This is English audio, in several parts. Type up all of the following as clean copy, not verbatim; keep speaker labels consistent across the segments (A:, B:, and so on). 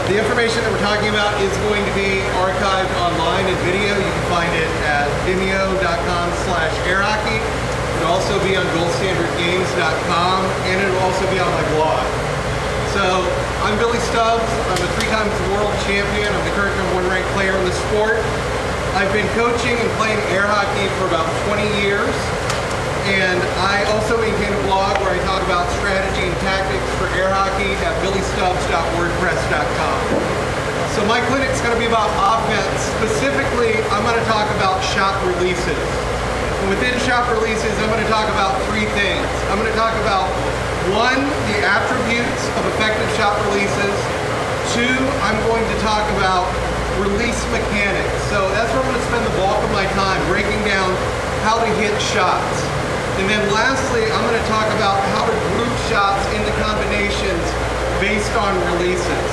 A: The information that we're talking about is going to be archived online in video. You can find it at vimeo.com/airhockey. It'll also be on goldstandardgames.com, and it'll also be on my blog. So, I'm Billy Stubbs. I'm a 3-time world champion. I'm the current #1 ranked player in the sport. I've been coaching and playing air hockey for about 20 years. And I also maintain a blog where I talk about strategy and tactics for air hockey at billystubbs.wordpress.com. So my clinic's going to be about offense. Specifically, I'm going to talk about shot releases. And within shot releases, I'm going to talk about 3 things. I'm going to talk about 1, the attributes of effective shot releases. 2, I'm going to talk about release mechanics. So that's where I'm going to spend the bulk of my time, breaking down how to hit shots. And then lastly, I'm going to talk about how to group shots into combinations based on releases.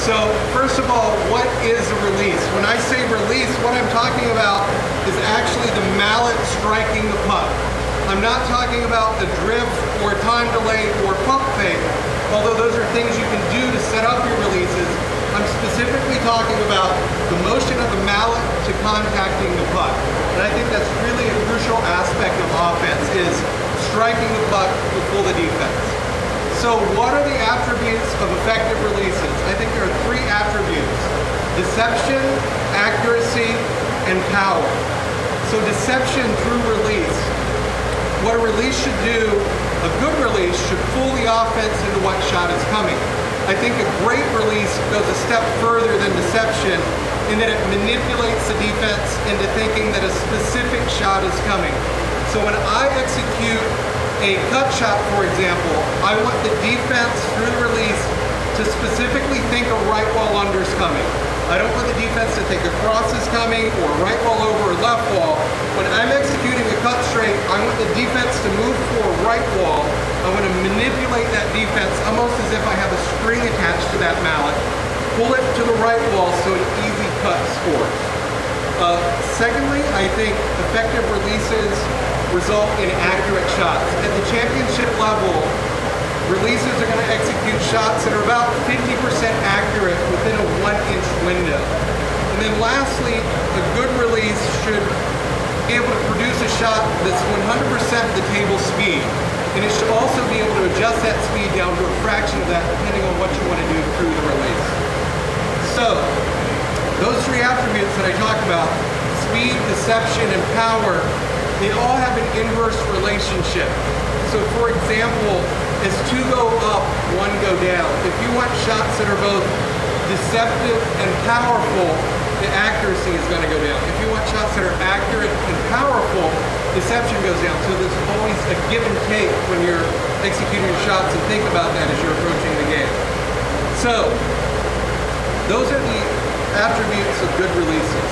A: So first of all, what is a release? When I say release, what I'm talking about is actually the mallet striking the puck. I'm not talking about the drift or time delay or pump fake, although those are things you can do to set up your releases. I'm specifically talking about the motion of the mallet to contacting the puck. And I think that's really a crucial aspect of offense, is striking the puck to fool the defense. So what are the attributes of effective releases? I think there are 3 attributes: deception, accuracy, and power. So deception through release. What a release should do, a good release should fool the offense into what shot is coming. I think a great release goes a step further than deception in that it manipulates the defense into thinking that a specific shot is coming. So when I execute a cut shot, for example, I want the defense through the release to specifically think a right wall under is coming. I don't want the defense to think a cross is coming or right wall over or left wall. When I'm executing a cut straight, I want the defense to move for a right wall. I want to manipulate that defense almost as if I have a string attached to that mallet, pull it to the right wall so an easy cut scores. Secondly, I think effective releases result in accurate shots. At the championship level, releases are going to execute shots that are about 50% accurate within a 1-inch window. And then lastly, a good release should be able to produce a shot that's 100% the table speed. And it should also be able to adjust that speed down to a fraction of that depending on what you want to do through the release. So, those 3 attributes that I talked about, speed, deception, and power, they all have an inverse relationship. So for example, as 2 go up, 1 go down. If you want shots that are both deceptive and powerful, the accuracy is going to go down. If you want shots that are accurate and powerful, deception goes down. So there's always a give and take when you're executing your shots, and think about that as you're approaching the game. So those are the attributes of good releases.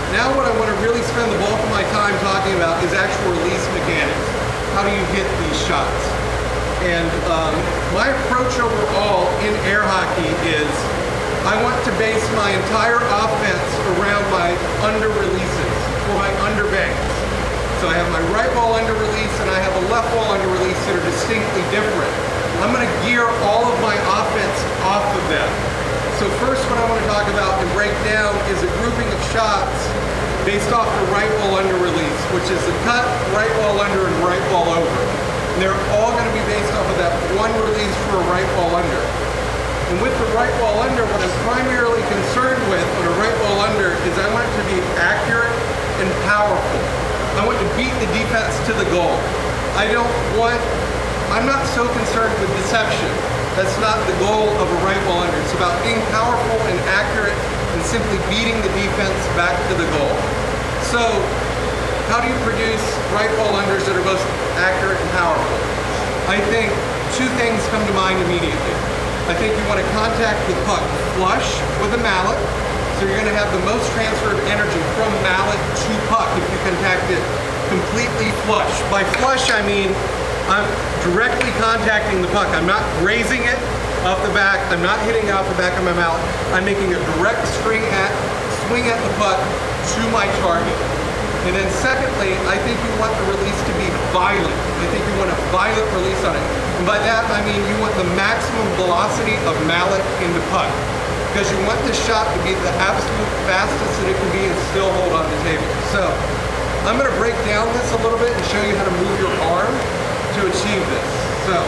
A: Now what I want to really spend the bulk of my time talking about is actual release mechanics. How do you hit these shots? And my approach overall in air hockey is I want to base my entire offense around my under releases, or my under banks. So I have my right wall under release and I have a left wall under release that are distinctly different. I'm going to gear all of my offense off of them. So first what I want to talk about and break down is a grouping of shots based off the right wall under release, which is the cut, right wall under, and right wall over. And they're all going to be based off of that 1 release for a right wall under. And with the right wall under, what I'm primarily concerned with on a right wall under is I want it to be accurate and powerful. I want to beat the defense to the goal. I'm not so concerned with deception. That's not the goal of a right wall under. It's about being powerful and accurate and simply beating the defense back to the goal. So, how do you produce right wall unders that are both accurate and powerful? I think 2 things come to mind immediately. I think you want to contact the puck flush with a mallet, so you're going to have the most transfer of energy from mallet to puck if you contact it completely flush. By flush, I mean I'm directly contacting the puck. I'm not grazing it off the back. I'm not hitting it off the back of my mallet. I'm making a direct swing at the puck to my target. And then secondly, I think you want the release to be violent. I think you want a violent release on it. And by that, I mean you want the maximum velocity of mallet into puck. because you want this shot to be the absolute fastest that it can be and still hold on the table. So I'm going to break down this a little bit and show you how to move your arm to achieve this. So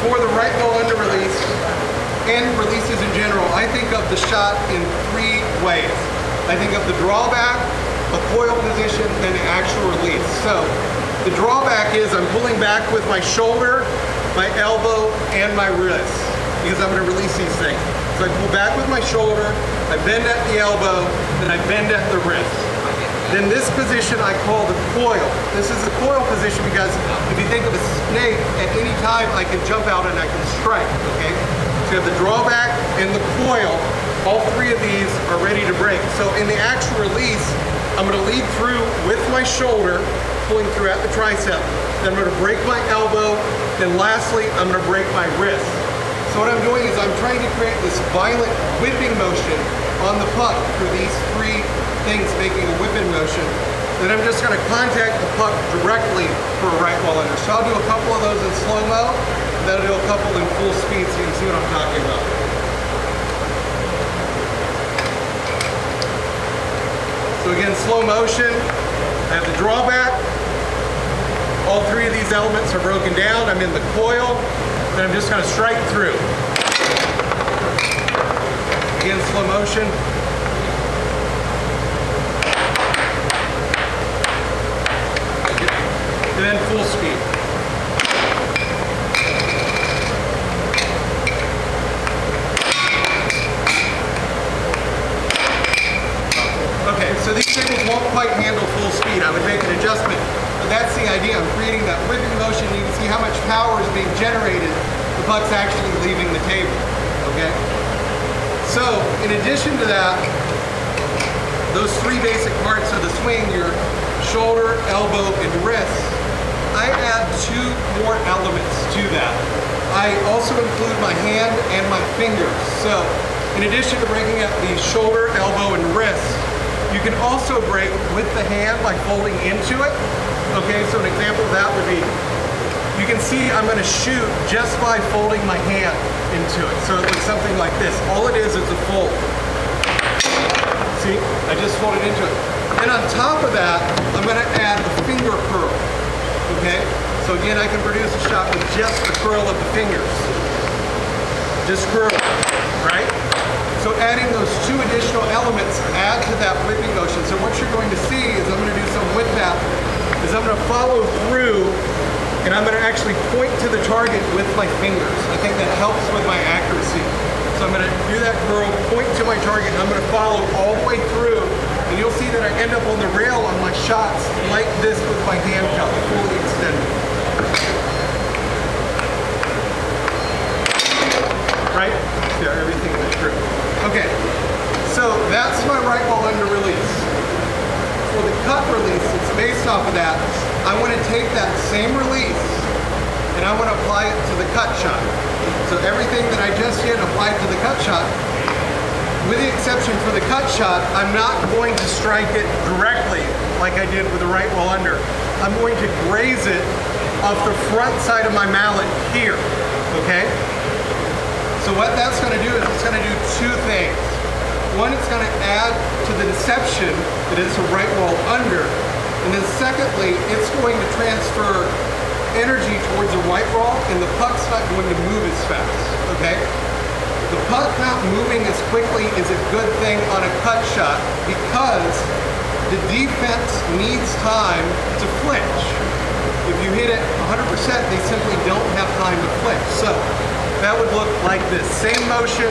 A: for the right wall under release and releases in general, I think of the shot in 3 ways. I think of the drawback, a coil position, and the actual release. So the drawback is I'm pulling back with my shoulder, my elbow, and my wrist because I'm going to release these things. So I pull back with my shoulder, I bend at the elbow, and I bend at the wrist. Then this position I call the coil. This is the coil position because if you think of a snake, at any time I can jump out and I can strike, okay? So you have the drawback and the coil. All 3 of these are ready to break. So in the actual release, I'm gonna lead through with my shoulder, pulling through at the tricep. Then I'm gonna break my elbow. Then lastly, I'm gonna break my wrist. So what I'm doing is I'm trying to create this violent whipping motion on the puck through these 3 things making a whipping motion. Then I'm just going to contact the puck directly for a right wall under. So I'll do a couple of those in slow-mo, then I'll do a couple in full speed so you can see what I'm talking about. So again, slow motion, I have the drawback. All 3 of these elements are broken down. I'm in the coil, then I'm just going to strike through. Again, slow motion. And then full speed. Okay, so these tables won't quite handle full speed. I would make an adjustment, but that's the idea. I'm creating that whipping motion. You can see how much power is being generated. The puck's actually leaving the table, okay? So, in addition to that, those 3 basic parts of the swing, your shoulder, elbow, and wrist, I add 2 more elements to that. I also include my hand and my fingers. So in addition to breaking up the shoulder, elbow, and wrist, you can also break with the hand by folding into it. Okay, so an example of that would be, you can see I'm going to shoot just by folding my hand into it. So it looks something like this. All it is a fold. See, I just folded into it. And on top of that, I'm going to add a finger curl. Okay, so again, I can produce a shot with just the curl of the fingers. Just curl, right? So adding those 2 additional elements add to that whipping motion. So what you're going to see is I'm going to do some with that, is I'm going to follow through and I'm going to actually point to the target with my fingers. I think that helps with my accuracy. So I'm going to do that curl, point to my target, and I'm going to follow all the way through. And you'll see that I end up on the rail on my shots like this with my hand cup fully extended. Right? Yeah, everything went through. Okay, so that's my right wall under release. For the cut release, it's based off of that. I want to take that same release and I want to apply it to the cut shot. So everything that I just did applied to the cut shot. With the exception for the cut shot, I'm not going to strike it directly like I did with the right wall under. I'm going to graze it off the front side of my mallet here, okay? So what that's going to do is it's going to do 2 things. One, it's going to add to the deception that it's a right wall under. And then secondly, it's going to transfer energy towards the right wall and the puck's not going to move as fast, okay? The puck not moving as quickly is a good thing on a cut shot because the defense needs time to flinch. If you hit it 100%, they simply don't have time to flinch. So that would look like this. Same motion,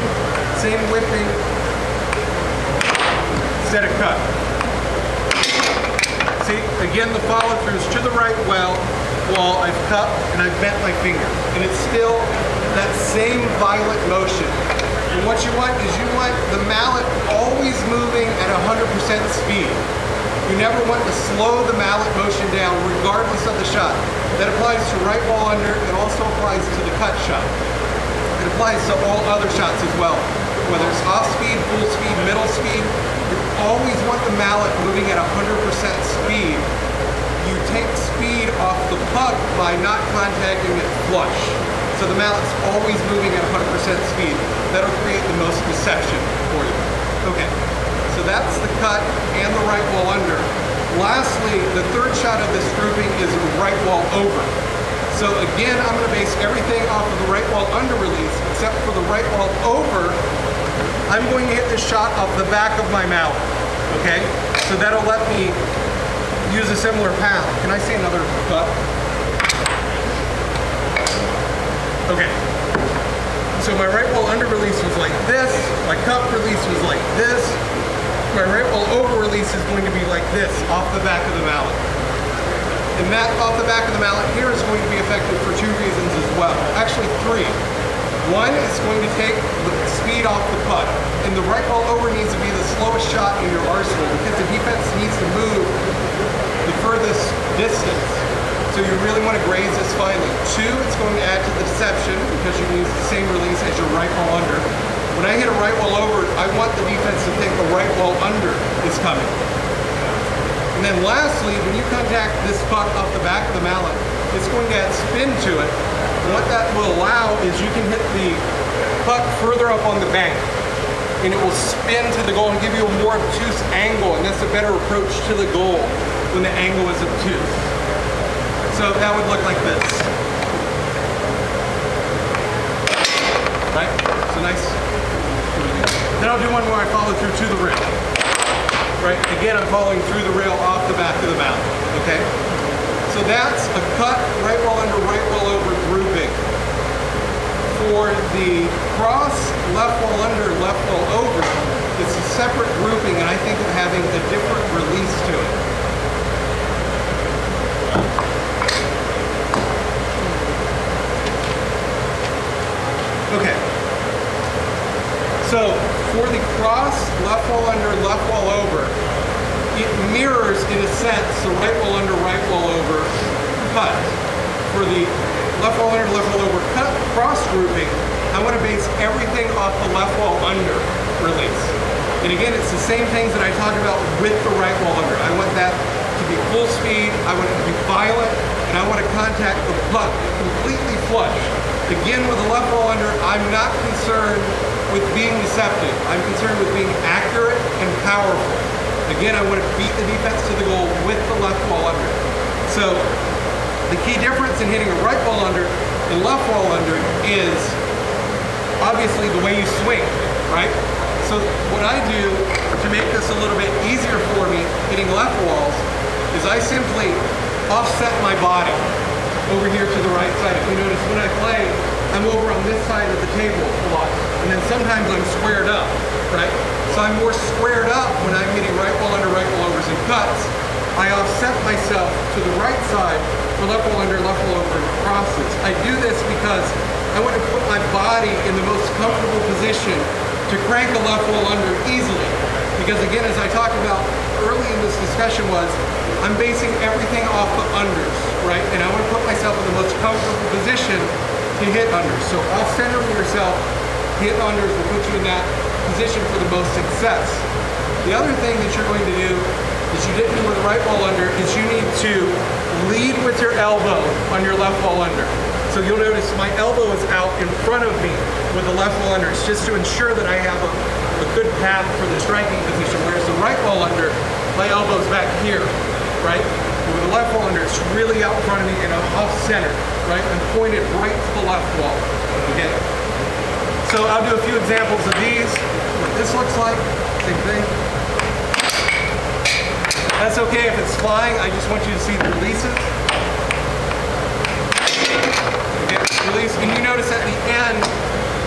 A: same whipping, instead of cut. See, again, the follow through is to the right wall, I've cut and I've bent my finger. And it's still that same violent motion. And what you want is you want the mallet always moving at 100% speed. You never want to slow the mallet motion down regardless of the shot. That applies to right wall under, it also applies to the cut shot. It applies to all other shots as well. Whether it's off speed, full speed, middle speed, you always want the mallet moving at 100% speed. You take speed by not contacting it flush. So the mallet's always moving at 100% speed. That'll create the most deception for you. Okay, so that's the cut and the right wall under. Lastly, the third shot of this grouping is right wall over. So again, I'm going to base everything off of the right wall under release, except for the right wall over, I'm going to hit this shot off the back of my mallet, okay? So that'll let me use a similar path. Can I see another cut? Okay. So my right wall under release was like this, my cup release was like this, my right wall over release is going to be like this, off the back of the mallet. And that off the back of the mallet here is going to be effective for two reasons as well. Actually, three. One, it's going to take the speed off the putt. And the right wall over needs to be the slowest shot in your arsenal because the defense needs to move the furthest distance. So you really want to graze this finely. Two, it's going to add to the deception because you can use the same release as your right wall under. When I hit a right wall over, I want the defense to think the right wall under is coming. And then lastly, when you contact this puck off the back of the mallet, it's going to add spin to it. And what that will allow is you can hit the puck further up on the bank. And it will spin to the goal and give you a more obtuse angle. And that's a better approach to the goal when the angle is obtuse. So that would look like this. Right? So nice. Then I'll do one where I follow through to the rim. Right? Again, I'm following through the rail off the back of the mallet. Okay? So that's a cut, right wall under, right wall over grouping. For the cross, left wall under, left wall over, it's a separate grouping, and I think of having a different release to it. Okay. So for the cross, left wall under, left wall over, it mirrors, in a sense, the right wall under, right wall over cut. For the left wall under, left wall over cut cross grouping, I want to base everything off the left wall under release. And again, it's the same things that I talked about with the right wall under. I want that to be full speed, I want it to be violent, and I want to contact the puck completely flush. Again, with the left wall under, I'm not concerned with being deceptive. I'm concerned with being accurate and powerful. Again, I want to beat the defense to the goal with the left wall under. So the key difference in hitting a right wall under and left wall under is obviously the way you swing, right? So what I do to make this a little bit easier for me hitting left walls is I simply offset my body over here to the right side. If you notice when I play, I'm over on this side of the table a lot. And then sometimes I'm squared up, right? So I'm more squared up when I'm hitting right wall under, right wall overs and cuts. I offset myself to the right side for left wall under, left wall over and crosses. I do this because I want to put my body in the most comfortable position to crank a left wall under easily. Because again, as I talked about early in this discussion was, I'm basing everything off the unders, right? And I want to put myself in the most comfortable position to hit unders. So off-center yourself, hit unders will put you in that position for the most success. The other thing that you're going to do that you didn't do with the right wall under is you need to lead with your elbow on your left wall under. So you'll notice my elbow is out in front of me with the left wall under. It's just to ensure that I have a good path for the striking position, whereas the right wall under, my elbow's back here, right? With the left wall under, it's really out in front of me and I'm off-center, right? I'm pointed right to the left wall, okay? So I'll do a few examples of these. What this looks like, same thing. That's okay if it's flying, I just want you to see the releases. Okay, release, and you notice at the end,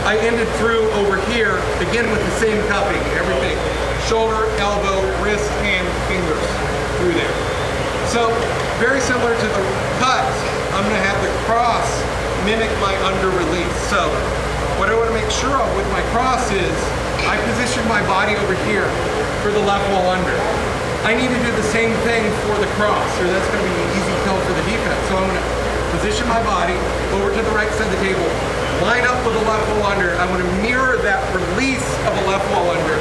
A: I ended through over here, again with the same cupping, everything. Shoulder, elbow, wrist, hand, fingers, through there. So, very similar to the cut, I'm going to have the cross mimic my under release. So, what I want to make sure of with my cross is, I position my body over here for the left wall under. I need to do the same thing for the cross, or that's going to be an easy kill for the defense. So I'm going to position my body over to the right side of the table, line up with the left wall under. I want to mirror that release of a left wall under,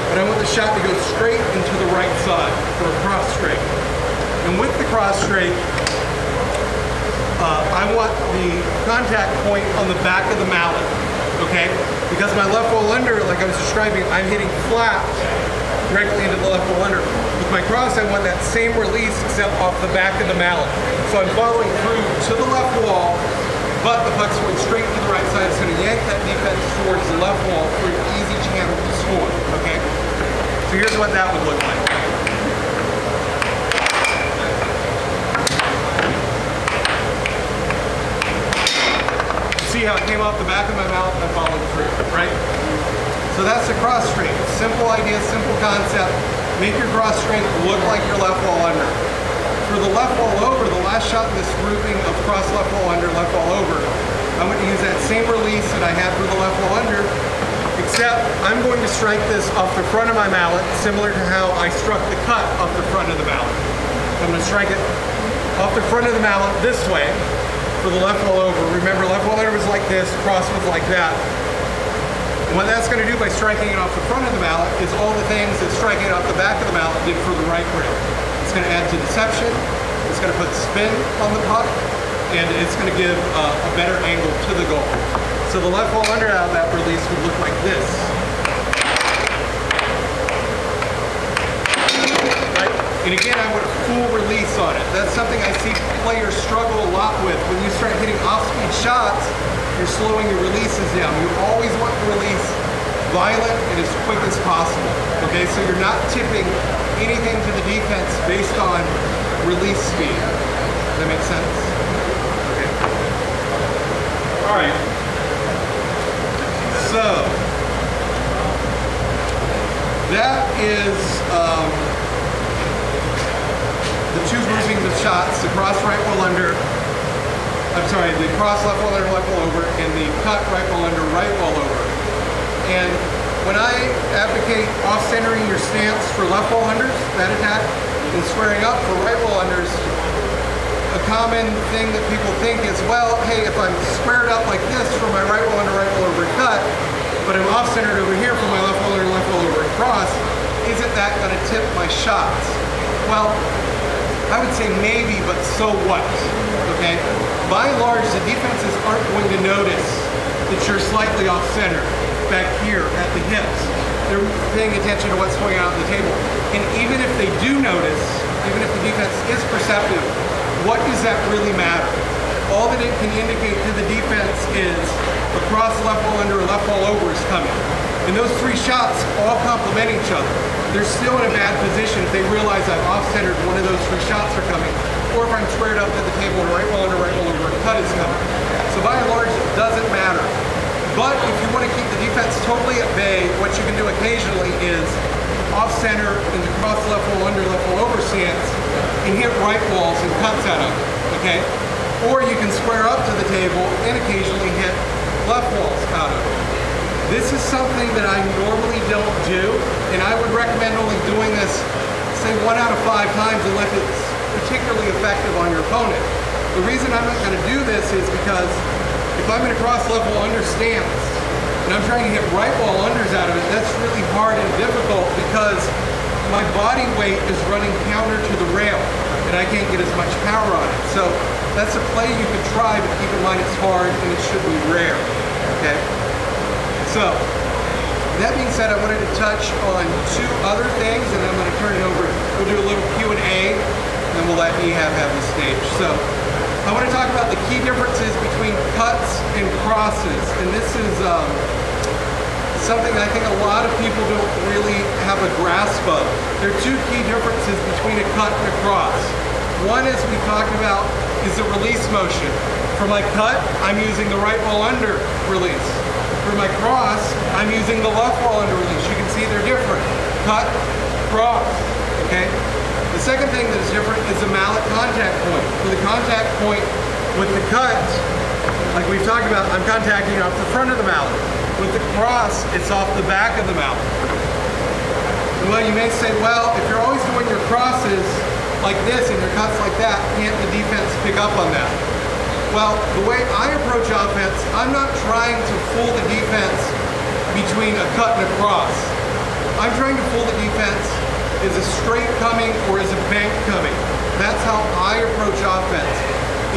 A: but I want the shot to go straight into the right side for a cross straight. And with the cross straight, I want the contact point on the back of the mallet, okay? Because my left wall under, like I was describing, I'm hitting flat directly into the left wall under. With my cross, I want that same release except off the back of the mallet. So I'm following through to the left wall, but the puck's going straight to the right side. It's going to yank that defense towards the left wall for an easy channel to score, okay? So here's what that would look like. See how it came off the back of my mouth and I followed through, right? So that's the cross straight. Simple idea, simple concept. Make your cross straight look like your left wall under. For the left wall over, the last shot in this grouping of cross left wall under, left wall over, I'm going to use that same release that I had for the left wall under, except I'm going to strike this off the front of my mallet, similar to how I struck the cut off the front of the mallet. I'm going to strike it off the front of the mallet this way. For the left wall over. Remember, left wall under was like this, cross was like that. And what that's going to do by striking it off the front of the mallet is all the things that striking it off the back of the mallet did for the right grip. It's going to add to deception, it's going to put spin on the puck, and it's going to give a better angle to the goal. So the left wall under out of that release would look like this. And again, I want a full release on it. That's something I see players struggle a lot with. When you start hitting off-speed shots, you're slowing your releases down. You always want the release violent and as quick as possible. Okay, so you're not tipping anything to the defense based on release speed. Does that make sense? Okay. All right. So that is the two groupings of shots, the cross right wall under, the cross left wall under, left wall over, and the cut right wall under, right wall over. And when I advocate off-centering your stance for left wall unders, that attack, and squaring up for right wall unders, a common thing that people think is, well, hey, if I'm squared up like this for my right wall under, right wall over cut, but I'm off-centered over here for my left wall under, left wall over cross, isn't that going to tip my shots? Well, I would say maybe, but so what, okay? By and large, the defenses aren't going to notice that you're slightly off-center back here at the hips. They're paying attention to what's going on at the table. And even if they do notice, even if the defense is perceptive, what does that really matter? All that it can indicate to the defense is a cross left wall under, left wall over is coming. And those three shots all complement each other. They're still in a bad position if they realize I've off-centered one of those three shots are coming, or if I'm squared up to the table and right wall under, right wall over, cut is coming. So by and large, it doesn't matter. But if you want to keep the defense totally at bay, what you can do occasionally is off-center in the cross left wall under, left wall over stance, and hit right walls and cuts out of it, okay? Or you can square up to the table and occasionally hit left walls out of it. This is something that I normally don't do, and I would recommend only doing this, say, 1 out of 5 times unless it's particularly effective on your opponent. The reason I'm not going to do this is because if I'm in a cross left wall under stance and I'm trying to hit right wall unders out of it, that's really hard and difficult because my body weight is running counter to the rail and I can't get as much power on it. So that's a play you could try, but keep in mind it's hard and it should be rare, okay? So, that being said, I wanted to touch on 2 other things, and I'm going to turn it over. We'll do a little Q&A, and then we'll let Ehab have the stage. So, I want to talk about the key differences between cuts and crosses, and this is something I think a lot of people don't really have a grasp of. There are 2 key differences between a cut and a cross. One, as we talked about, is the release motion. For my cut, I'm using the right wall under release. For my cross, I'm using the left wall under release. You can see they're different. Cut, cross, okay? The second thing that is different is the mallet contact point. For the contact point with the cut, like we've talked about, I'm contacting off the front of the mallet. With the cross, it's off the back of the mallet. Well, you may say, well, if you're always doing your crosses like this and your cuts like that, can't the defense pick up on that? Well, the way I approach offense, I'm not trying to fool the defense between a cut and a cross. I'm trying to fool the defense is a straight coming or is a bank coming. That's how I approach offense.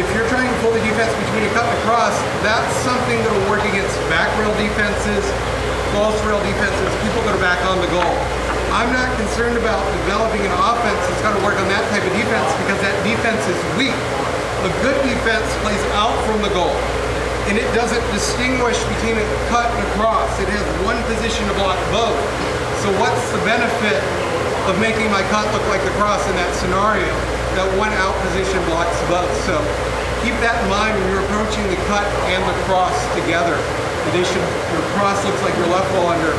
A: if you're trying to pull the defense between a cut and a cross, that's something that will work against back rail defenses, false rail defenses, people that are back on the goal. I'm not concerned about developing an offense that's going to work on that type of defense because that defense is weak. A good defense plays out from the goal, and it doesn't distinguish between a cut and a cross. It has one position to block both. So what's the benefit of making my cut look like the cross in that scenario? That one out position blocks both. So keep that in mind when you're approaching the cut and the cross together. Your cross looks like your left wall under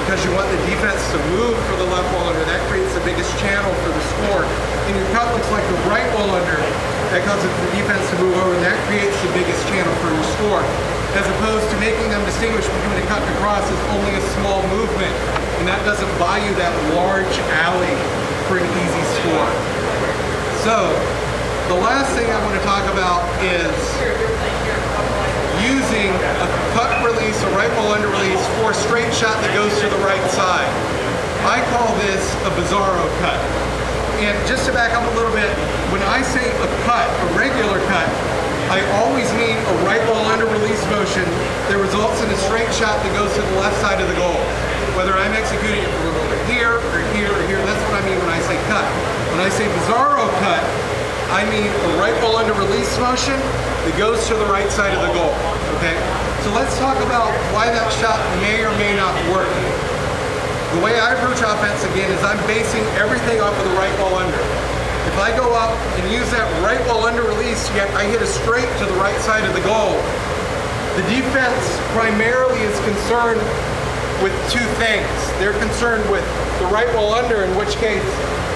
A: because you want the defense to move for the left wall under. That creates the biggest channel for the score. And your cut looks like the right wall under. That causes the defense to move over, and that creates the biggest channel for your score. As opposed to making them distinguish between a cut and a cross is only a small movement, and that doesn't buy you that large alley for an easy score. So, the last thing I want to talk about is using a cut release, a right wall under release for a straight shot that goes to the right side. I call this a bizarro cut. And just to back up a little bit, when I say a cut, a regular cut, I always mean a right wall under release motion that results in a straight shot that goes to the left side of the goal. Whether I'm executing it from over here or here or here, that's what I mean when I say cut. When I say bizarro cut, I mean a right wall under release motion that goes to the right side of the goal, okay? So let's talk about why that shot may or may not work. The way I approach offense, again, is I'm basing everything off of the right wall under. If I go up and use that right wall under release, yet I hit a straight to the right side of the goal, the defense primarily is concerned with two things. They're concerned with the right wall under, in which case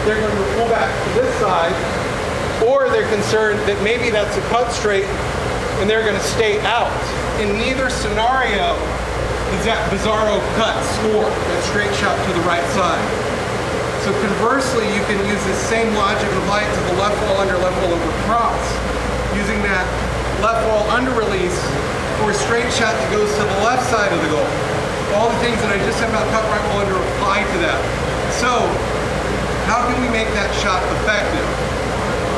A: they're going to pull back to this side, or they're concerned that maybe that's a cut straight and they're going to stay out. In neither scenario is that bizarro cut score, that straight shot to the right side. So conversely, you can use this same logic and apply it to the left wall under, left wall over cross, using that left wall under release for a straight shot that goes to the left side of the goal. All the things that I just said about cut, right wall under apply to that. So how can we make that shot effective?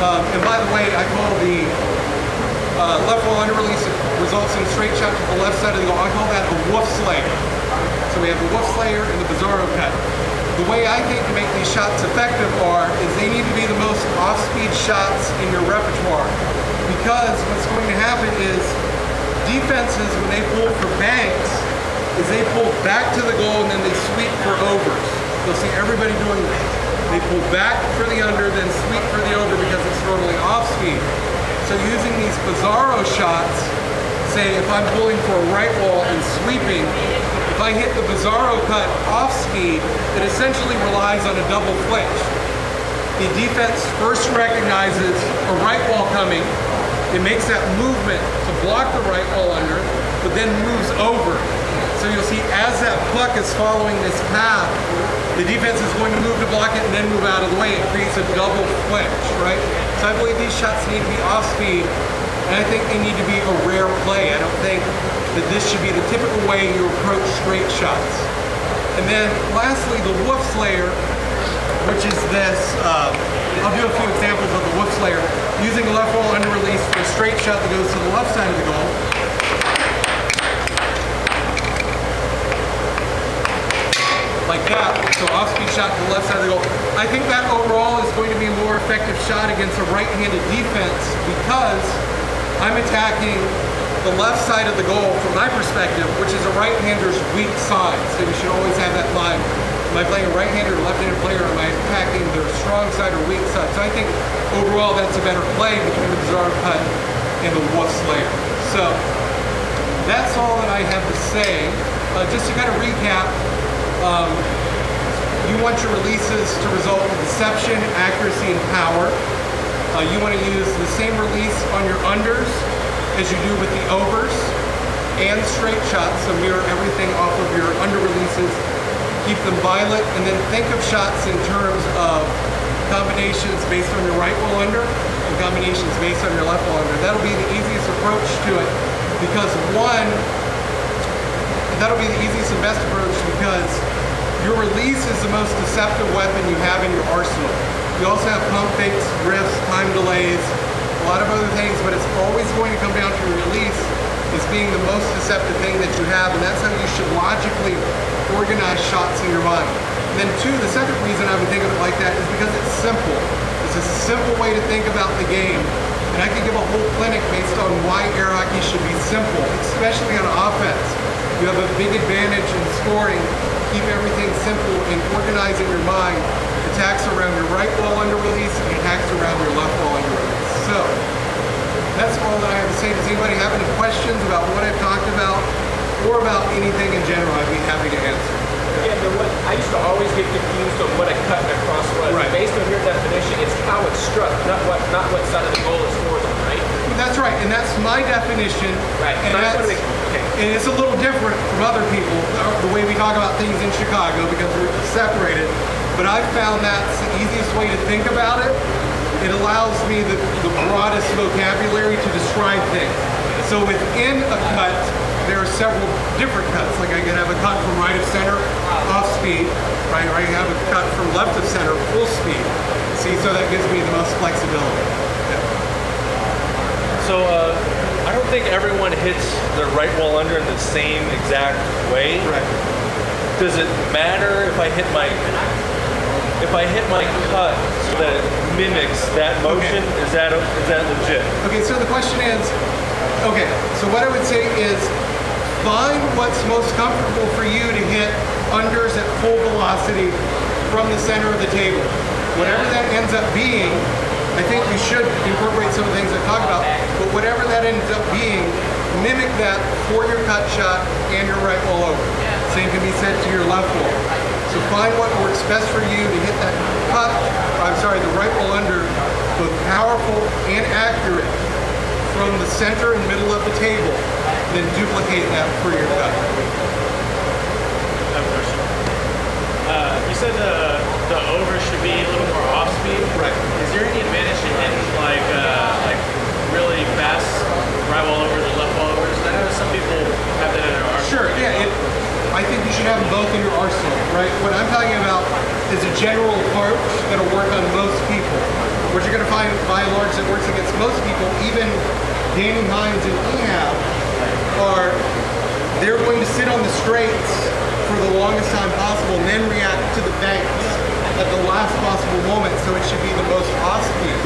A: And by the way, I call the left wall under release results in a straight shot to the left side of the goal. I call that a wolf slayer. So we have the wolf slayer and the bizarro cut. The way I think to make these shots effective is they need to be the most off-speed shots in your repertoire. Because what's going to happen is defenses, when they pull for banks, is they pull back to the goal and then they sweep for overs. You'll see everybody doing this. They pull back for the under, then sweep for the over because it's normally off speed. So using these bizarro shots, say if I'm pulling for a right wall and sweeping, if I hit the bizarro cut off speed, it essentially relies on a double flinch. The defense first recognizes a right wall coming, it makes that movement to block the right wall under, but then moves over. So you'll see as that puck is following this path, the defense is going to move to block it and then move out of the way. It creates a double flinch, right? So I believe these shots need to be off speed, and I think they need to be a rare play. I don't think that this should be the typical way you approach straight shots. And then lastly, the wolf slayer, which is this, I'll do a few examples of the wolf slayer. Using a left wall under release for a straight shot that goes to the left side of the goal. Like that, so off-speed shot to the left side of the goal. I think that overall is going to be a more effective shot against a right-handed defense because I'm attacking the left side of the goal from my perspective, which is a right-hander's weak side. So you should always have that in mind. Am I playing a right-hander or left-handed player? Am I attacking their strong side or weak side? So I think overall that's a better play between the bizarro cut and the wolf slayer. So that's all that I have to say. Just to kind of recap, you want your releases to result in deception, accuracy, and power. You want to use the same release on your unders as you do with the overs and straight shots, so mirror everything off of your under releases. Keep them violent, and then think of shots in terms of combinations based on your right wall under and combinations based on your left wall under. That'll be the easiest approach to it because that'll be the easiest and best approach because your release is the most deceptive weapon you have in your arsenal. You also have pump fakes, drifts, time delays, a a lot of other things, but it's always going to come down to release as being the most deceptive thing that you have, and that's how you should logically organize shots in your mind. And then two, the second reason I would think of it like that is because it's simple. It's a simple way to think about the game. And I could give a whole clinic based on why air hockey should be simple, especially on offense. You have a big advantage in scoring. Keep everything simple and organize in your mind. Attacks around your right wall under release and attacks around your left wall under release. So, that's all that I have to say. Does anybody have any questions about what I've talked about or about anything in general? I'd be happy to answer.
B: Yeah, but I used to always get confused on what a cut and a cross was.
A: Right.
B: Based on your definition, it's how it's struck, not what side of the goal is scored on, right?
A: That's right, and that's my definition.
B: Right.
A: And, and it's a little different from other people, the way we talk about things in Chicago, because we're separated. But I've found that's the easiest way to think about it. It allows me the broadest vocabulary to describe things. So within a cut, there are several different cuts. Like I can have a cut from right of center, off speed, right? Or I can have a cut from left of center, full speed. See, so that gives me the most flexibility. Yeah.
C: So I don't think everyone hits their right wall under in the same exact way.
A: Right.
C: Does it matter if I hit my cut so that it mimics that motion? Okay. Is that legit?
A: Okay, so the question is, okay, so what I would say is find what's most comfortable for you to hit unders at full velocity from the center of the table. Whatever that ends up being, I think you should incorporate some of the things I talked about, but whatever that ends up being, mimic that for your cut shot and your right wall over. Same can be said to your left wall. So find what works best for you to hit that cut, the right wall under, both powerful and accurate from the center and middle of the table, then duplicate that for your cut.
D: I have a question. You said the over should be a little more off speed.
A: Right.
D: Is there any advantage to hitting like really fast right wall over the left wall overs? I know some people have that in their arsenal.
A: Sure, yeah. I think you should have them both in your arsenal, right? What I'm talking about is a general approach that'll work on most people. What you're going to find, by and large, that works against most people, even Danny Hines and Ehab, are they're going to sit on the straights for the longest time possible and then react to the banks at the last possible moment, so it should be the most off-speed.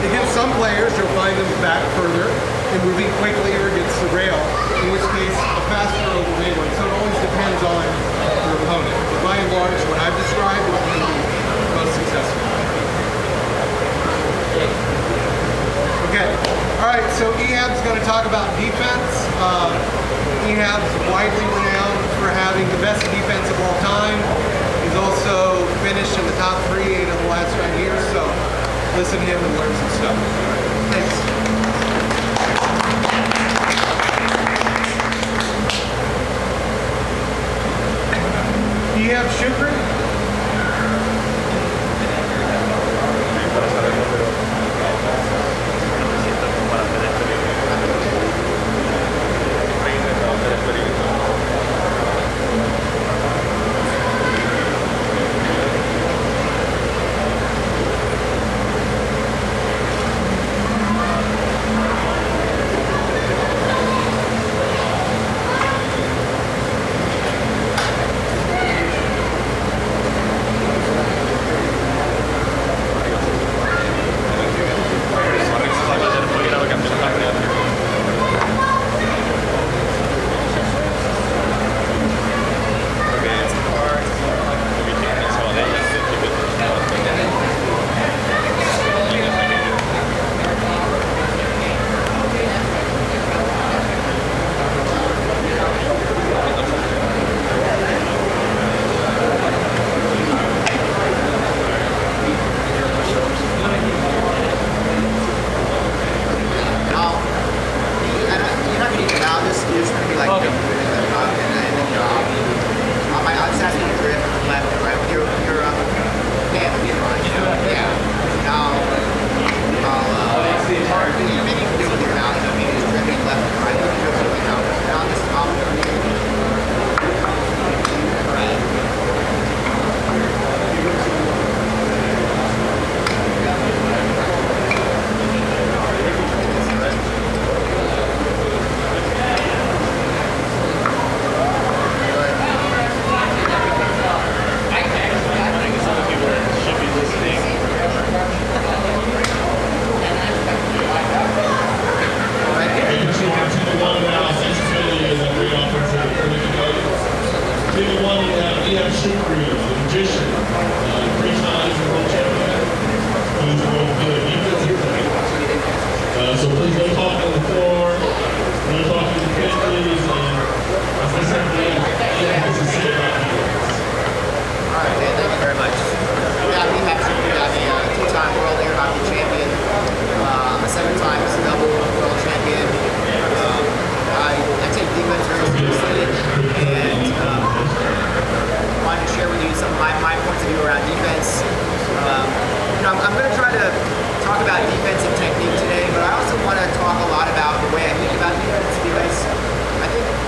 A: Against some players, you'll find them back further and moving quickly or against the rail, in which case a faster over may win. So it always depends on your opponent. But by and large, what I've described is going to be most successful. Okay. All right, so Ehab's going to talk about defense. Ehab's widely renowned for having the best defense of all time. He's also finished in the top 3 8 of the last 9 years, so listen to him and learn some stuff. Thanks. Ehab Shukri.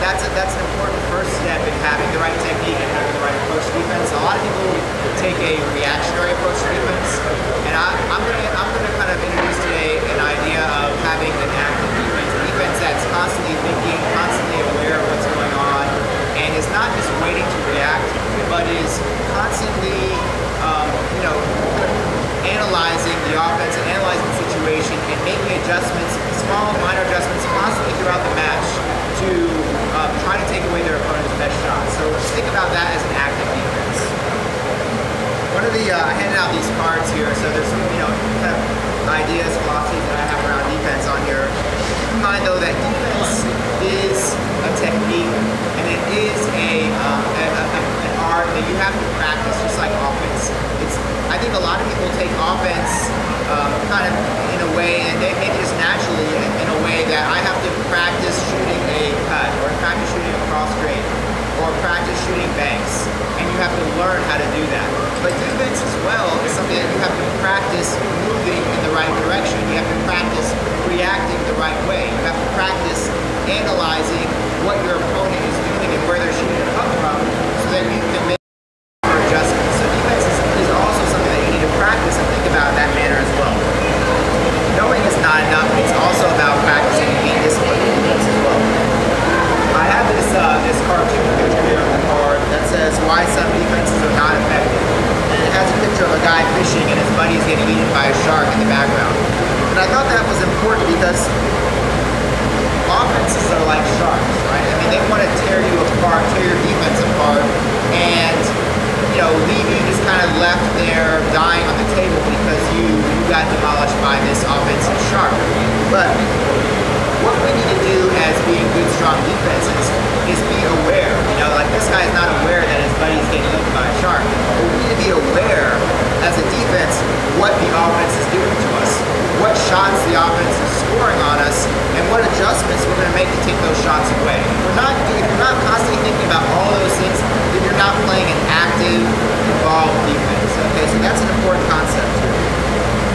E: that's an important first step in having the right technique and having the right approach to defense. A lot of people take a reactionary approach to defense, and I'm gonna kind of introduce today an idea of having an active defense, a defense that's constantly thinking, constantly aware of what's going on, and is not just waiting to react, but is constantly, analyzing the offense and analyzing the situation and making adjustments, small, minor adjustments, constantly throughout the match to try to take away their opponent's best shot. So think about that as an active defense. One of the, I handed out these cards here, so there's some, kind of ideas, philosophies that I have around defense on here. Keep in mind though that defense is a technique and it is an art that you have to practice just like offense. I think a lot of people take offense kind of in a way, and maybe just naturally in a way that I have to practice shooting a cut, or practice shooting a cross grade, or practice shooting banks, and you have to learn how to do that. But defense as well is something that you have to practice moving in the right direction. You have to practice reacting the right way. You have to practice analyzing what your opponent is doing and where they're shooting the puck from, so that you can make adjustments. So defense is also something that you need to practice and think about in that manner as well. Knowing is not enough, it's also about practicing and being disciplined in defense as well. I have this cartoon picture here on the card that says why some defenses are not effective. And it has a picture of a guy fishing and his buddy is getting eaten by a shark in the background. And I thought that was important because offenses are like sharks, right? I mean, they want to tear you apart, tear your defense apart, and leave you just kind of left there dying on the table because you got demolished by this offensive shark. But what we need to do as being good, strong defenses is be aware. Like this guy is not aware that his buddy's getting eaten by a shark. But we need to be aware as a defense what the offense is doing to us, what shots the offense is scoring on us, and what adjustments we're going to make to take those shots away. If you're not constantly thinking about all those things, then you're not playing an active, involved defense. Okay, so that's an important concept here.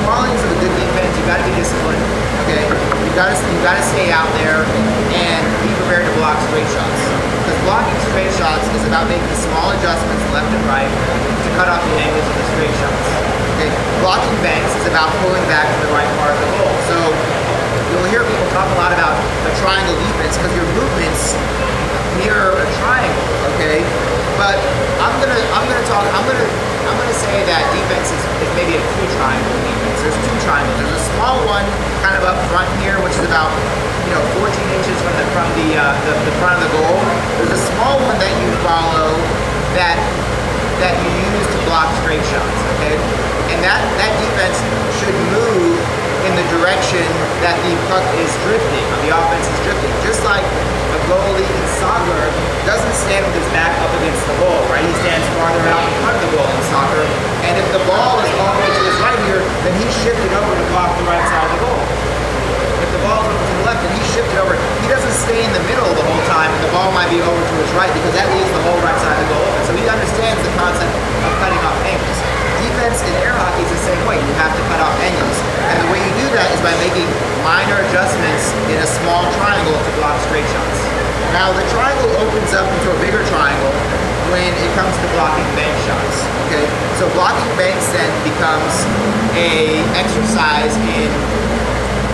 E: Qualities of a good defense: you got to be disciplined. Okay, you got to stay out there and be prepared to block straight shots. Because blocking straight shots is about making small adjustments left and right to cut off the angles of the straight shots. Okay, blocking banks is about pulling back to the right part of the goal. So you'll hear people talk a lot about a triangle defense because your movements mirror a triangle. Okay, but I'm gonna say that defense is maybe a two-triangle defense. There's two triangles. There's a small one kind of up front here, which is about 14 inches from the front of the goal. There's a small one that you follow that you use to block straight shots. Okay, and that defense should move in the direction that the puck is drifting, or the offense is drifting. Just like a goalie in soccer doesn't stand with his back up against the goal, right? He stands farther out in front of the goal in soccer. And if the ball is all the way to his right here, then he's shifted over to block the right side of the goal. If the ball is over to the left, then he's shifted over. He doesn't stay in the middle the whole time, and the ball might be over to his right because that leaves the whole right side of the goal open. So he understands the concept of cutting off angles. Defense in air hockey is the same way. You have to cut off angles. And the way you do that is by making minor adjustments in a small triangle to block straight shots. Now the triangle opens up into a bigger triangle when it comes to blocking bank shots. Okay, so blocking banks then becomes a exercise in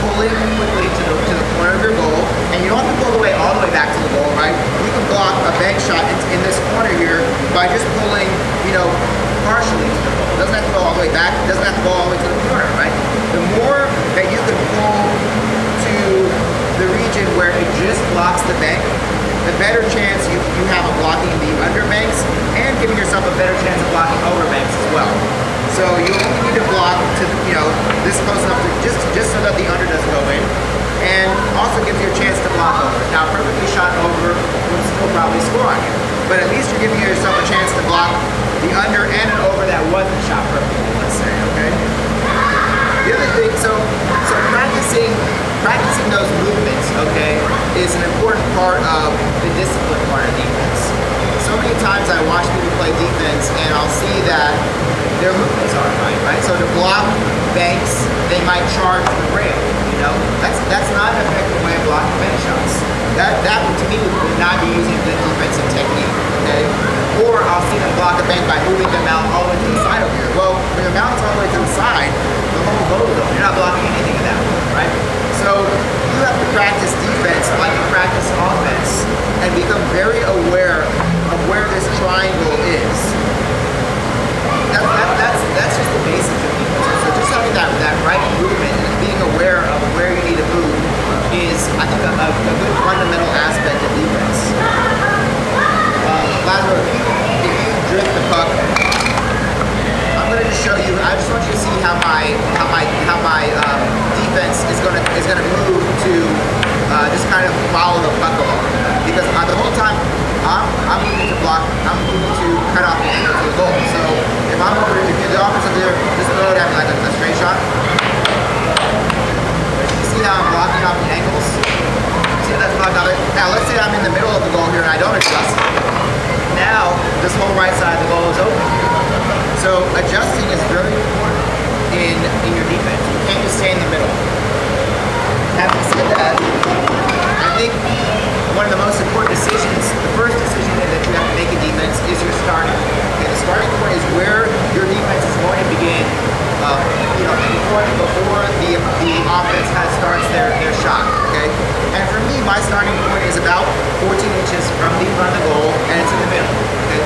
E: pulling quickly to the corner of your goal, and you don't have to pull all the way back to the goal, right? You can block a bank shot in this corner here by just pulling, partially to the goal. It doesn't have to go all the way back. It doesn't have to go all the way to the corner, right? The more that you can pull to the region where it just blocks the bank, the better chance you have of blocking the under banks and giving yourself a better chance of blocking over banks as well. So you only need to block to this close enough to just so that the under doesn't go in, and also gives you a chance to block over. Now, perfectly shot over would still probably score on you, but at least you're giving yourself a chance to block the under and an over that wasn't shot perfectly, let's say. Okay. The other thing, so practicing those movements, okay, is an important part of the discipline part of defense. So many times I watch people play defense and I'll see that their movements aren't right? So to block banks, they might charge the rail, That's not an effective way of blocking bank shots. That to me would not be using good defensive technique, okay? Or I'll see them block a bank by moving them out all the way to the side over here. Well, when your mount's all the way to the side, the whole goal is over. You're not blocking anything in that way, right? So you have to practice defense like you practice offense and become very aware of where this triangle is. That's just the basics of defense. So just having that right movement and being aware of where you need to move is, I think, a good fundamental aspect of defense. Lazaro, if you drift the puck, I'm going to just show you. I just want you to see how my defense is going to move to just kind of follow the puck along, because the whole time I'm moving to block, I'm moving to cut off the angle to the goal. So if I'm over to the offensive there, just throw it at me like a straight shot. You see how I'm blocking off the angles? See how that's blocked off it? Now let's say I'm in the middle of the goal here and I don't adjust. Now this whole right side of the goal is open. So adjusting is very important in your defense. You can't just stay in the middle. Having said that, I think one of the most important decisions, the first decision that you have to make in defense is your starting point. Okay, the starting point is where your defense is going to begin. Before the offense starts their shot. Okay, and for me, my starting point is about 14 inches from the front of the goal, and it's in the middle. Okay,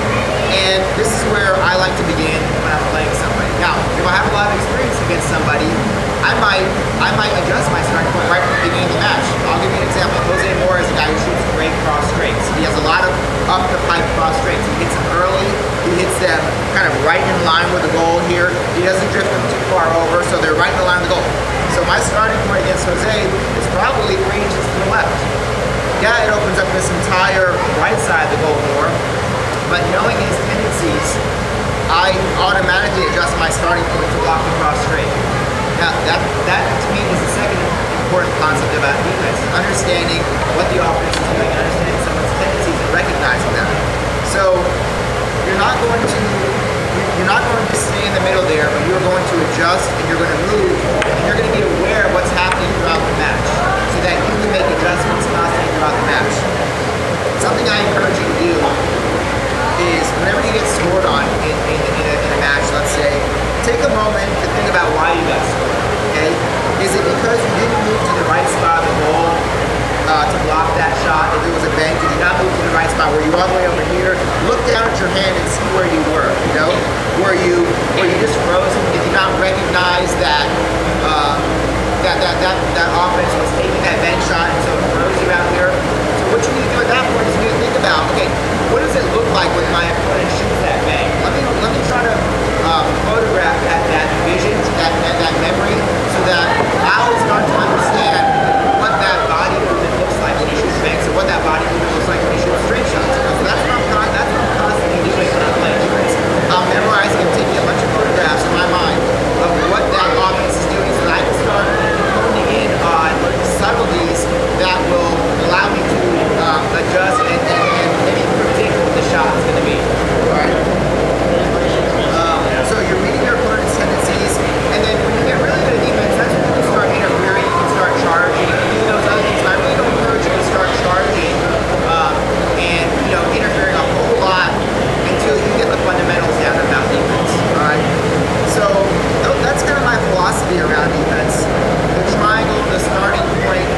E: and this is where I like to begin when I'm playing somebody. Now, if I have a lot of experience against somebody, I might adjust my starting point right from the beginning of the match. I'll give you an example. Jose Moore is a guy who shoots great cross straights. He has a lot of up the pipe cross straights. He hits them early. He hits them kind of right in line with the goal here. He doesn't drift them too far over, so they're right in the line of the goal. So my starting point against Jose is probably 3 inches to the left. Yeah, it opens up this entire right side of the goal more, but knowing his tendencies, I automatically adjust my starting point to block the cross straight. Now, that to me is the second important concept about defense, is understanding what the offense is doing and understanding someone's tendencies and recognizing them. So you're not going to stay in the middle there, but you're going to adjust and you're going to move and you're going to be aware of what's happening throughout the match so that you can make adjustments constantly throughout the match. Something I encourage you to do is whenever you get scored on in a match, let's say, take a moment to think about why you got scored, okay? Is it because you didn't move to the right spot of the goal to block that shot? If it was a bank, did you not move to the right spot? Were you all the way over here? Look down at your hand and see where you were, you know? Were you just frozen? Did you not recognize that that offense was taking that bank shot and so it froze you out here? So what you need to do at that point is you need to think about, okay, what does it look like when my opponent shoots that bank? Let me try to photograph that vision, that memory, so that I'll start to understand what that body movement looks like when he shoots banks, and what that body movement looks like when he shoots straight shots. So that's what I'm constantly doing when I'm playing defense. I'm memorizing and taking a bunch of photographs in my mind of what that offense is doing, so that I can start honing in on subtleties that will allow me to adjust and maybe predict what the shot is going to be. All right. So you're reading your opponent's tendencies, and then when you get really good at defense, that's when you can start interfering, you can start charging, you can do those other things. But I really don't encourage you to start charging and interfering a whole lot until you get the fundamentals down about defense. All right. So that's kind of my philosophy around defense. The triangle, the starting point,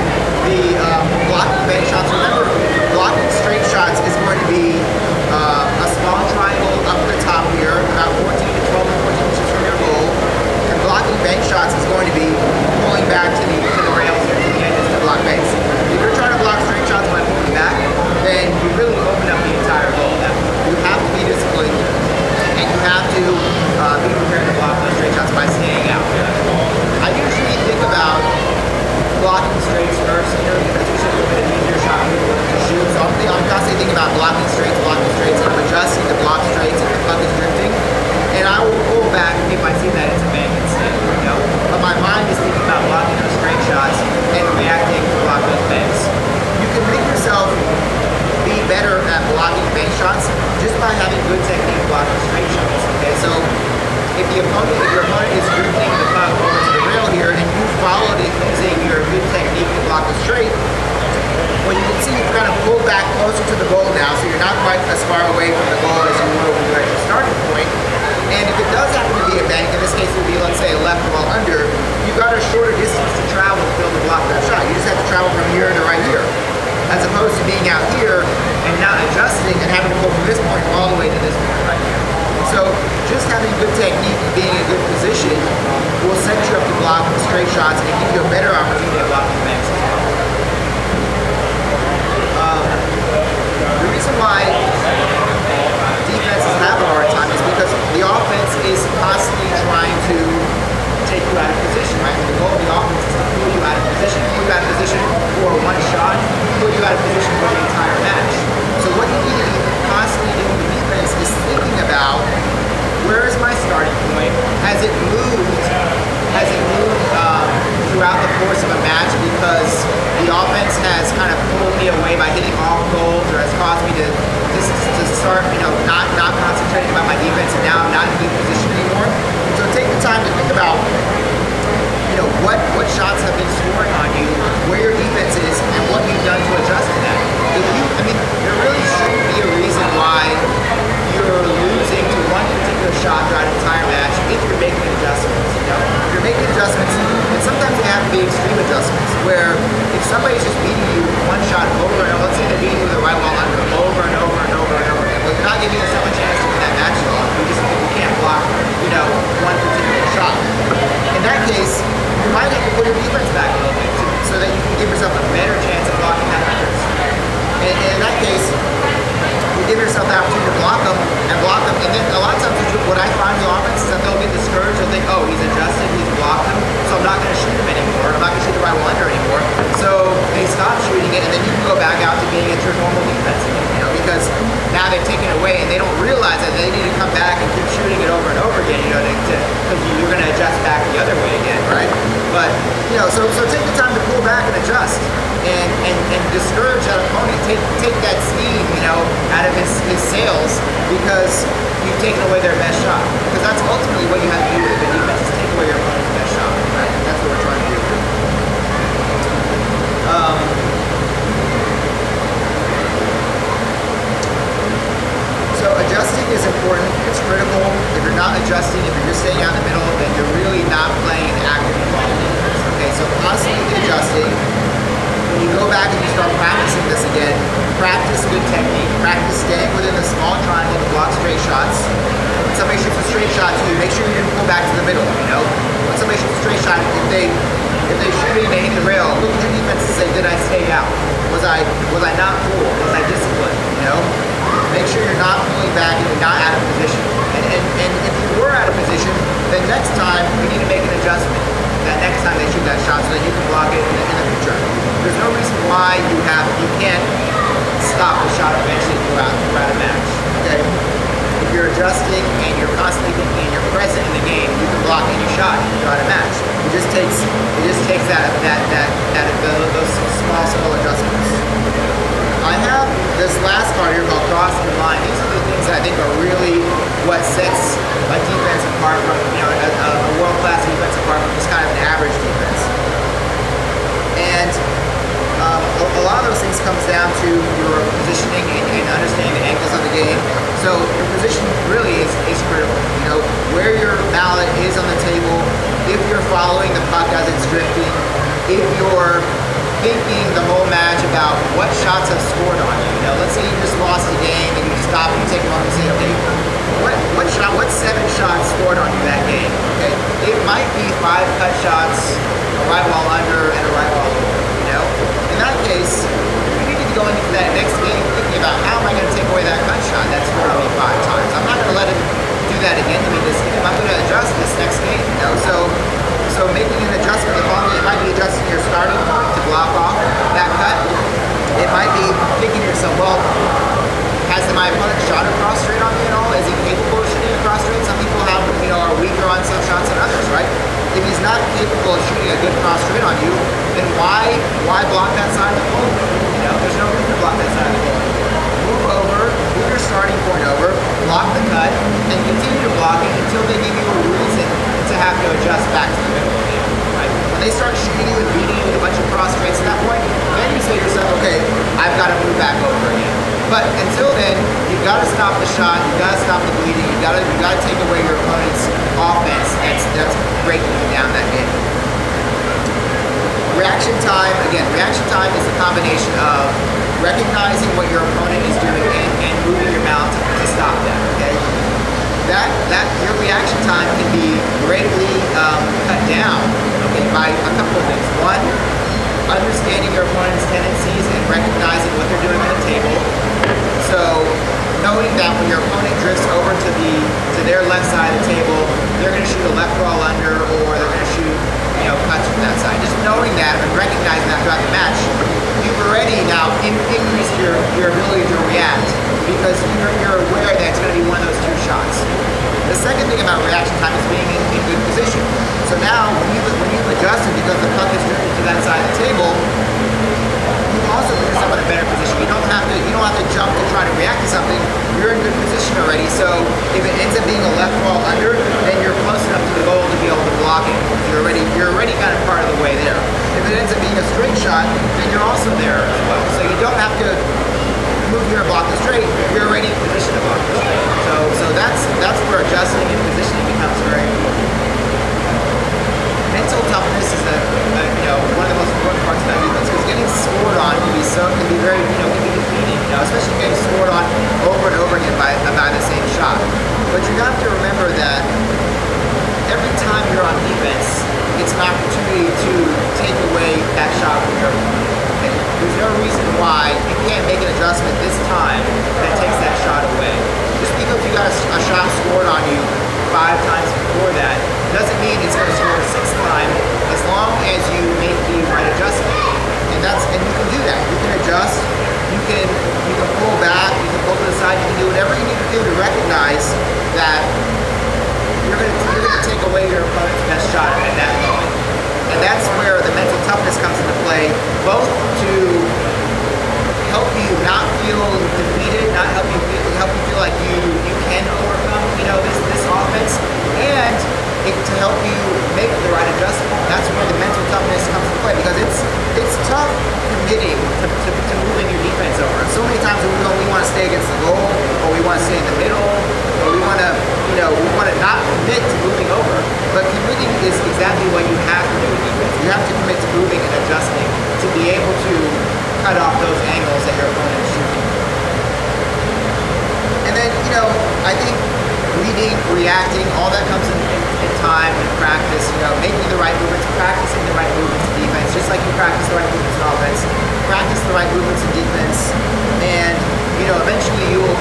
E: the blocking bank shots. Remember, blocking straight shots is going to be a small triangle up at the top here, about 14 to 12 to 14 inches from your goal. And blocking bank shots is going to be pulling back to the rails here to the edges to block banks. If you're trying to block straight shots by pulling back, then you really open up the entire goal. Now, you have to be disciplined, and you have to be prepared to block those straight shots by staying out. I usually think about blocking straights first, because you should have an easier shot to shoot. So I'm constantly thinking about blocking straights, and I'm adjusting to block straights if the puck is drifting. And I will pull back if I see that it's a bank instead, But my mind is thinking about blocking those straight shots and reacting to block those banks. You can make yourself be better at blocking bank shots just by having good technique blocking straight shots. Okay, so if your opponent is drifting the puck over to the rail here and you followed it using your good technique to block the straight, well, you can see pull back closer to the goal now, so you're not quite as far away from the goal as you were when you were at your starting point. And if it does happen to be a bank, in this case it would be, let's say, a left wall under, you've got a shorter distance to travel to be able to block that shot. You just have to travel from here to right here, as opposed to being out here and not adjusting and having to go from this point all the way to this point right here. So just having good technique and being in a good position will set you up to block straight shots and give you a better opportunity to block the banks as well. The reason why defenses have a hard time is because the offense is constantly trying to take you out of position, right? The goal of the offense is to pull you out of position, for one shot, pull you out of position for the entire match. So what you need to be constantly doing with defense is thinking about, where is my starting point? Has it moved throughout the course of a match because the offense has kind of pulled me away by hitting off goals, or has caused me to start, not concentrating about my defense, and now I'm not in a good position anymore. So take the time to think about, what shots have been scoring on you, where your defense is, and what you've done to adjust to that. There really shouldn't be a reason why you're losing to one particular shot throughout an entire match if you're making adjustments. If you're making adjustments, and sometimes they have to be extreme adjustments, where if somebody's just beating you one shot over and over, let's say they're beating you with a right wall under over and over and over and over again, but you're not giving yourself a chance to win that match at all. You can't block, one particular shot. In that case, you might have to put your defense back a little bit so that you can give yourself a better chance of blocking that hundreds. And in that case, you give yourself the opportunity to block them, and then a lot of times what I find with offense is that they'll get discouraged. They'll think, oh, he's adjusted, he's blocked him, so I'm not going to shoot him anymore. I'm not going to shoot the right wall under anymore. So they stop shooting it, and then you can go back out to being at your normal defense again, because now they've taken it away, and they don't realize that they need to come back and keep shooting it over and over again, because you're going to adjust back the other way again, right? But, so take the time to pull back and adjust, and discourage that opponent. Take that steam, out of his sails, because you've taken away their best shot. Because that's ultimately what you have to do with a good defense, is take away your opponent's best shot. Right? That's what we're trying to do. So adjusting is important. It's critical. If you're not adjusting, if you're just staying out in the middle, then you're really not playing active ball defense. Okay, so constantly adjusting. When you go back and you start practicing this again, practice good technique. Practice staying within the small triangle to block straight shots. When somebody shoots a straight shot to you, make sure you didn't pull back to the middle. When somebody shoots a straight shot, if they shoot it and they hit the rail, look at your defense and say, did I stay out? Was I not cool? Was I disciplined? Make sure you're not pulling back and you're not out of position. And if you were out of position, then next time you need to make an adjustment. That next time they shoot that shot, so that you can block it in the future. There's no reason why you can't stop the shot eventually throughout a match. Okay? If you're adjusting and you're constantly thinking and you're present in the game, you can block any shot throughout a match. It just takes those small adjustments. I have this last card here called crossing the line. These are the things that I think are really what sets a defense apart from, a world-class defense apart from just kind of an average defense. And a lot of those things comes down to your positioning and understanding the angles of the game. So your position really is critical. Where your mallet is on the table, if you're following the puck as it's drifting, if you're thinking the whole match about what shots have scored on you. Let's say you just lost a game and you stop and you take a moment and say, okay, what 7 shots scored on you that game? Okay, it might be 5 cut shots, a right wall under, and a right wall over. In that case, you need to go into that next game thinking about, how am I going to take away that cut shot that scored on me 5 times? I'm not going to let him do that again to me this game. I'm going to adjust this next game. So making an adjustment, it might be adjusting your starting point to block off that cut. It might be thinking to yourself, well, has my opponent shot across straight on me at all? Is he capable of shooting across straight? Some people are weaker on some shots than others, right? If he's not capable of shooting a good cross straight on you, then why block that side of the goal? There's no reason to block that side of the goal. Move over, move your starting point over, block the cut, and continue to block it until they give you a reason to have to adjust back to the middle of the game. Right? When they start shooting you and beating you with a bunch of cross straights at that point, then you say to yourself, okay, I've got to move back over again. But until then, you've got to stop the shot, you've got to stop the bleeding, you've got to take away your opponent's offense that's breaking you down that game. Reaction time, again, reaction time is a combination of recognizing what your opponent is doing and moving your mount to stop them, okay? Your reaction time can be greatly cut down, okay, by a couple of things. One, understanding your opponent's tendencies and recognizing what they're doing on the table. So knowing that when your opponent drifts over to their left side of the table, they're going to shoot a left roll under, or they're going to shoot cuts from that side. Just knowing that and recognizing that throughout the match, you've already now increased your ability to react because you're aware that it's going to be one of those two shots. The second thing about reaction time is being in good position. So now when you've adjusted because the puck is drifted to that side of the table, you also put yourself in a better position. You don't have to jump to try to react to something. You're in good position already. So if it ends up being a left ball under, then you're close enough to the goal to be able to block it. You're already kind of part of the way there. If it ends up being a straight shot, then you're also there as well. So you don't have to move here and block the straight. You're already in position to block the straight. So that's where adjusting and positioning becomes very important. Mental toughness is one of the most important parts about defense because getting scored on can be very can be defeating, especially getting scored on over and over again by the same shot. But you have to remember that every time you're on defense, it's an opportunity to take away that shot from your opponent. And there's no reason why you can't make an adjustment this time that takes that shot away. Just because you got a shot scored on you 5 times before that doesn't mean it's going to score a 6th time as long as you make the right adjustment. And you can do that. You can adjust, you can pull back, you can pull to the side, you can do whatever you need to do to recognize that you're going to take away your opponent's best shot at that moment. And that's where the mental toughness comes into play, both to help you not feel defeated, help you feel like you can overcome this offense, and to help you make the right adjustment. That's where the mental toughness comes into play because it's tough committing to moving your defense over. So many times we want to stay against the goal, or we want to stay in the middle, or we want to not commit to moving over. But committing is exactly what you have to do with defense. You have to commit to moving and adjusting to be able to cut off those angles that your opponent is shooting. And then, I think reading, reacting, all that comes in time and practice, making the right movements, practicing the right movements in defense, just like you practice the right movements in offense, practice the right movements in defense, and eventually you'll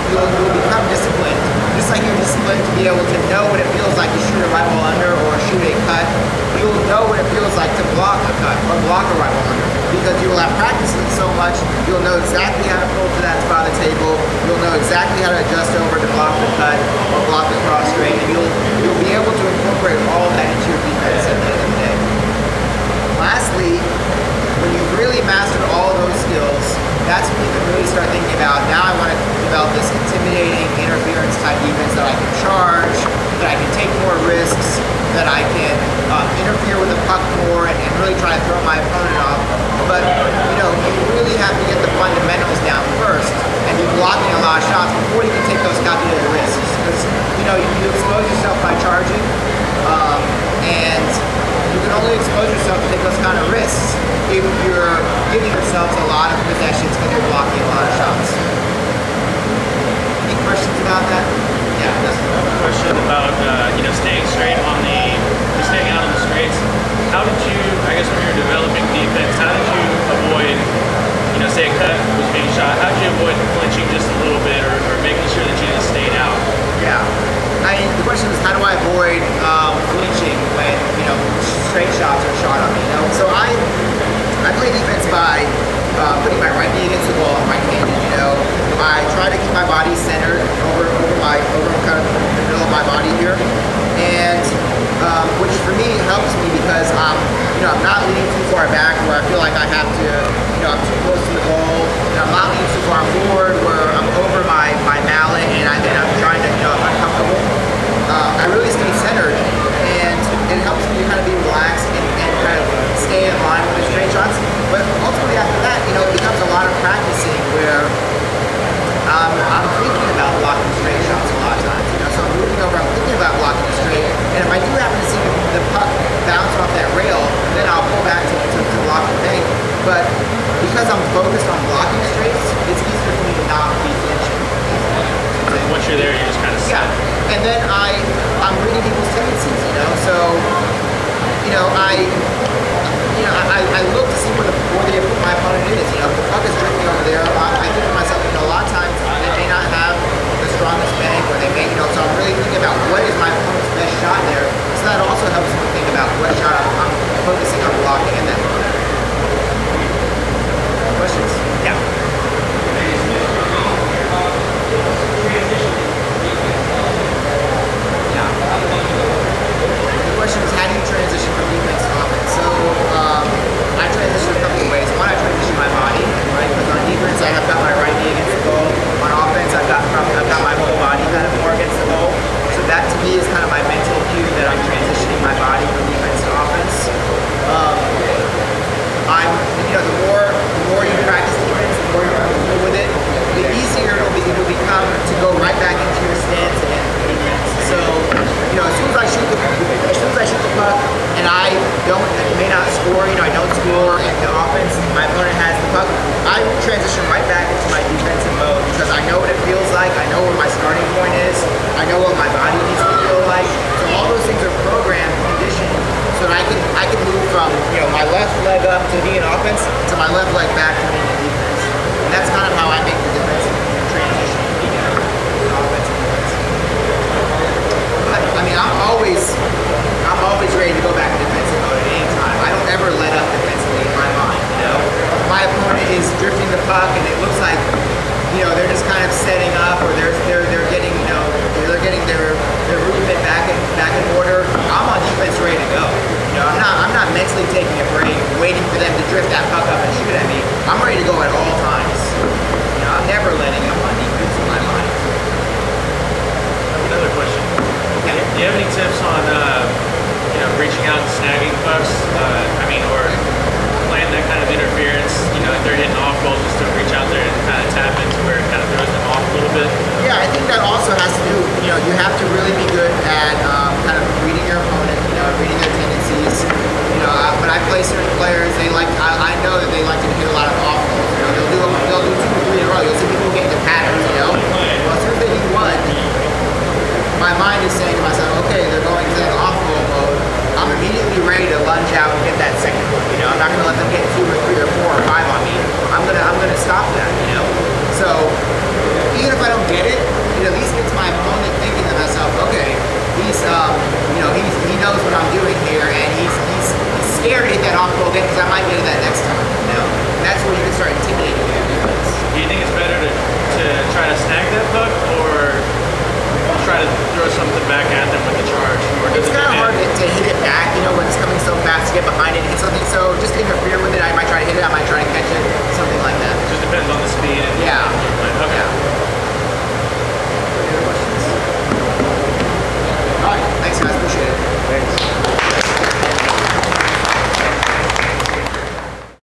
E: become disciplined, just like you're disciplined to be able to know what it feels like to shoot a right wall under or shoot a cut. You'll know what it feels like to block a cut or block a right wall under because you will have practiced it so much. You'll know exactly how to pull to that spot of the table. You'll know exactly how to adjust over to block the cut or block the cross straight, and you'll be able to incorporate all that into your defense at the end of the day. Lastly, when you've really mastered all of those skills, that's when you can really start thinking about, now I want to develop this intimidating interference type defense that I can charge, that I can take more risks, that I can interfere with the puck more and really try to throw my opponent off. But you really have to get the fundamentals down first and be blocking a lot of shots before you can take those calculated risks. Because you expose yourself by charging, and you can only expose yourself to take those kind of risks if you're giving yourselves a lot of possessions because you're blocking a lot of shots. Any questions about that? Yeah, that's
D: a question about staying straight on staying out on the straights. How did you, I guess when you're developing defense, how did you avoid, say a cut was being shot, how did you avoid flinching just a little bit or making sure that you just stayed out?
E: Yeah. The question is, how do I avoid flinching when straight shots are shot on me? So I play defense by putting my right knee against the wall, right-handed. I try to keep my body centered over kind of the middle of my body here, and which for me helps me because I'm not leaning too far back where I feel like I have to, I'm too close to the goal, and I'm not leaning too far forward where I'm over my mallet and I'm trying to, I'm uncomfortable. I really stay centered, and it helps me to kind of be relaxed and kind of stay in line with the straight shots. But ultimately after that, it becomes a lot of practicing bounce off that rail, then I'll pull back to block the bank. But because I'm focused on blocking straights, it's easier for me to not be flinching.
D: Once you're there, you just kind of set.
E: Yeah, and then I'm reading people's tendencies, you know. So, I look to see where my opponent is. You know, if the puck is drifting over there, I think to myself, a lot of times they may not have the strongest bank, or they may, so I'm really thinking about what is my opponent's best shot there. So that also helps me think about what shot I'm focusing on blocking in that moment. Questions? Yeah. The question is, how do you transition from defense to offense? So, I transition a couple of ways. One, I transition my body, right? Because on defense, I've got my right knee against the goal. On offense, I've got my whole body kind of more against the goal. So that to me is kind of my mental cue that I'm transitioning my body from defense to offense. The more you practice defense, the more you're comfortable with it, the easier it will become to go right back into your stance and defense. So, as soon as I shoot the puck and I may not score, I don't score in the offense, my opponent has the puck, I transition right back into my defensive mode because I know what it feels like, I know where my starting point is, I know what my body needs to feel like. So all those things are programmed, conditioned, so that I can move from my left leg up to being offense to my left leg back to being defense. And that's kind of how I make the defensive transition from offense to defense. I mean, I'm always ready to go back to defensive mode at any time. I don't ever let up defensively in my mind. My opponent is drifting the puck and it looks like they're just kind of setting up, or they're getting they're getting their movement back in order. I'm on defense ready to go. I'm not mentally taking a break, waiting for them to drift that puck up and shoot at me. I'm ready to go at all times. I'm never letting up on defense in my mind.
D: Another question.
E: Yeah.
D: Do you have any tips on reaching out and snagging pucks? Or playing that kind of interference? If they're hitting off balls, just to reach out there and kind of tap into where it kind of throws them off a little bit.
E: Yeah, I think that also has to do. You have to really be good at kind of reading your opponent. Reading their tendencies. When I play certain players, I know that they like to hit a lot of off balls. They'll do 2 or 3 in a row. You'll see people get into patterns. Well, as soon as they do one, my mind is saying to myself, okay, they're going to that off ball mode. I'm immediately ready to lunge out and get that second one. I'm not going to let them get 2 or 3 or 4 or 5 on me. I'm gonna stop that. So even if I don't get it, it at least gets my opponent thinking to myself, okay, he knows what I'm doing here, and he's scared to hit that off goal again because I might get it that next time. And that's where you can start intimidating your defense.
D: Do you think it's better to try to snag that puck, or try to throw something back at them with the charge? Or
E: It's kind of hard to hit it back, when it's coming so fast to get behind it and hit something. So just interfere with